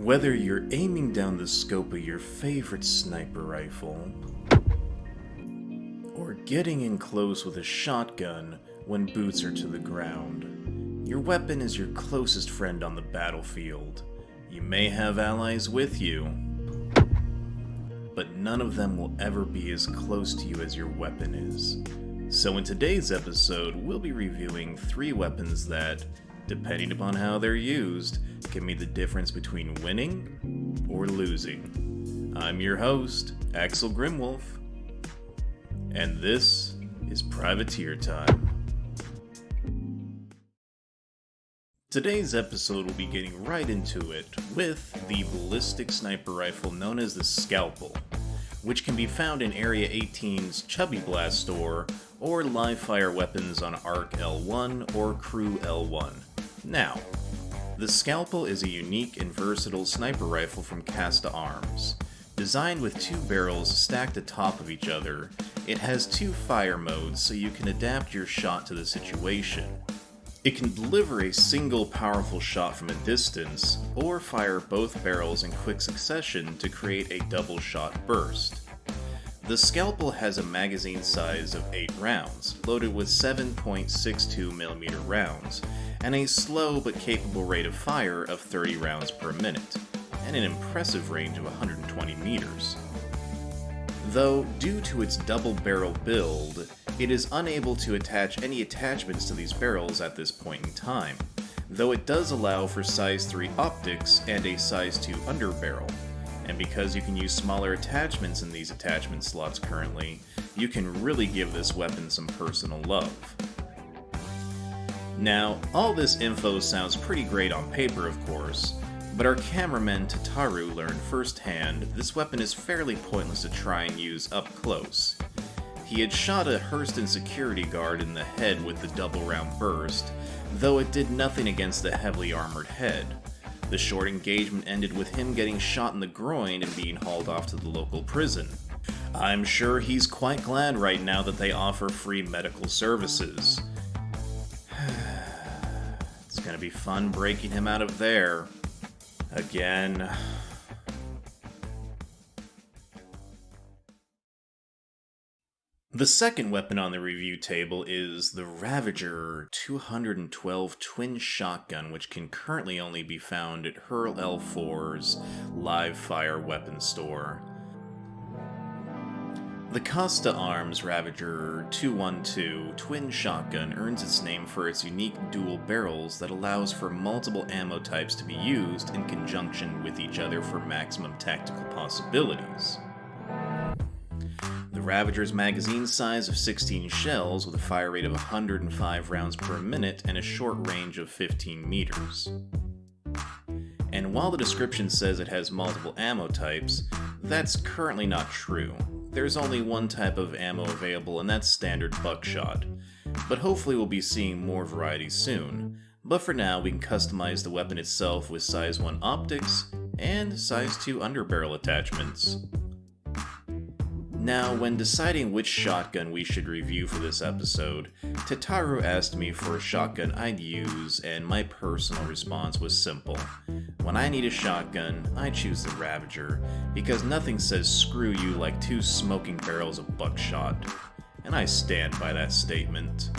Whether you're aiming down the scope of your favorite sniper rifle, or getting in close with a shotgun when boots are to the ground, your weapon is your closest friend on the battlefield. You may have allies with you, but none of them will ever be as close to you as your weapon is. So in today's episode, we'll be reviewing 3 weapons that, depending upon how they're used, can be the difference between winning or losing. I'm your host, Axel Grimwolf, and this is Privateer Time. Today's episode will be getting right into it with the ballistic sniper rifle known as the Scalpel, which can be found in Area 18's Chubby Blast store or live fire weapons on ARC L1 or Crew L1. Now, the Scalpel is a unique and versatile sniper rifle from Casta Arms. Designed with 2 barrels stacked atop of each other, it has 2 fire modes so you can adapt your shot to the situation. It can deliver a single powerful shot from a distance, or fire both barrels in quick succession to create a double shot burst. The Scalpel has a magazine size of 8 rounds, loaded with 7.62mm rounds, and a slow but capable rate of fire of 30 rounds per minute, and an impressive range of 120 meters. Though, due to its double-barrel build, it is unable to attach any attachments to these barrels at this point in time, though it does allow for size 3 optics and a size 2 underbarrel. And because you can use smaller attachments in these attachment slots currently, you can really give this weapon some personal love. Now, all this info sounds pretty great on paper, of course, but our cameraman Tataru learned firsthand this weapon is fairly pointless to try and use up close. He had shot a Hurston security guard in the head with the double round burst, though it did nothing against the heavily armored head. The short engagement ended with him getting shot in the groin and being hauled off to the local prison. I'm sure he's quite glad right now that they offer free medical services. It's gonna be fun breaking him out of there. Again. The second weapon on the review table is the Ravager 212 twin shotgun, which can currently only be found at Hurl L4's live fire weapon store. The Casta Arms Ravager 212 twin shotgun earns its name for its unique dual barrels that allows for multiple ammo types to be used in conjunction with each other for maximum tactical possibilities. The Ravager's magazine size of 16 shells with a fire rate of 105 rounds per minute and a short range of 15 meters. And while the description says it has multiple ammo types, that's currently not true. There's only one type of ammo available, and that's standard buckshot. But hopefully we'll be seeing more varieties soon. But for now, we can customize the weapon itself with size 1 optics and size 2 underbarrel attachments. Now, when deciding which shotgun we should review for this episode, Tataru asked me for a shotgun I'd use, and my personal response was simple. When I need a shotgun, I choose the Ravager, because nothing says screw you like 2 smoking barrels of buckshot. And I stand by that statement.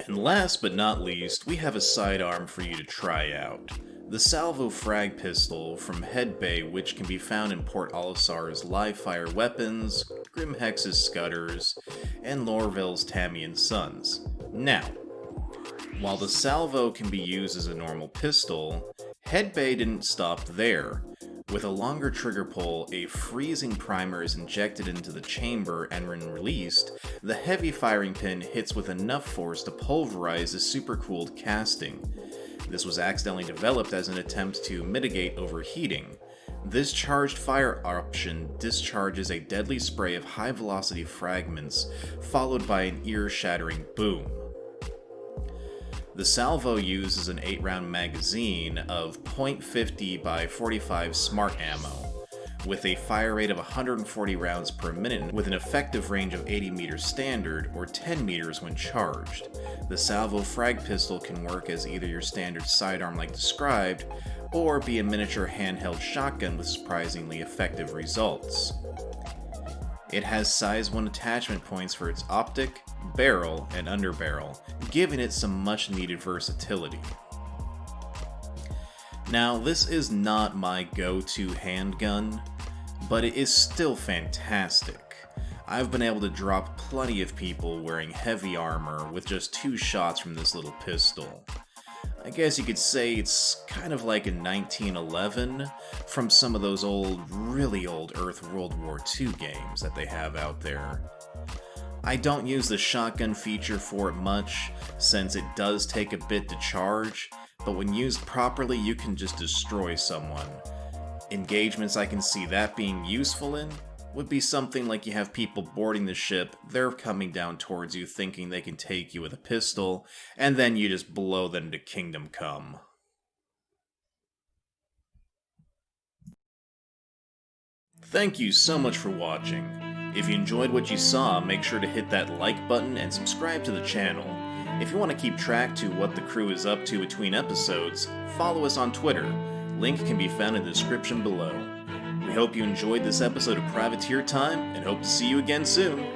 And last but not least, we have a sidearm for you to try out. The Salvo Frag Pistol from Head Bay, which can be found in Port Olisar's live fire weapons, Grimhex's Scudders, and Lorville's Tammy and Sons. Now, while the Salvo can be used as a normal pistol, Head Bay didn't stop there. With a longer trigger pull, a freezing primer is injected into the chamber, and when released, the heavy firing pin hits with enough force to pulverize the supercooled casting. This was accidentally developed as an attempt to mitigate overheating. This charged fire option discharges a deadly spray of high-velocity fragments, followed by an ear-shattering boom. The Salvo uses an 8-round magazine of .50 by .45 smart ammo, with a fire rate of 140 rounds per minute with an effective range of 80 meters standard or 10 meters when charged. The salvo frag pistol can work as either your standard sidearm like described, or be a miniature handheld shotgun with surprisingly effective results. It has size 1 attachment points for its optic, barrel, and underbarrel, giving it some much needed versatility. Now, this is not my go-to handgun, but it is still fantastic. I've been able to drop plenty of people wearing heavy armor with just 2 shots from this little pistol. I guess you could say it's kind of like a 1911 from some of those really old Earth World War II games that they have out there. I don't use the shotgun feature for it much, since it does take a bit to charge, but when used properly you can just destroy someone. Engagements I can see that being useful in would be something like you have people boarding the ship, they're coming down towards you thinking they can take you with a pistol, and then you just blow them to kingdom come. Thank you so much for watching. If you enjoyed what you saw, make sure to hit that like button and subscribe to the channel. If you want to keep track to what the crew is up to between episodes, follow us on Twitter. Link can be found in the description below. We hope you enjoyed this episode of Privateer Time, and hope to see you again soon.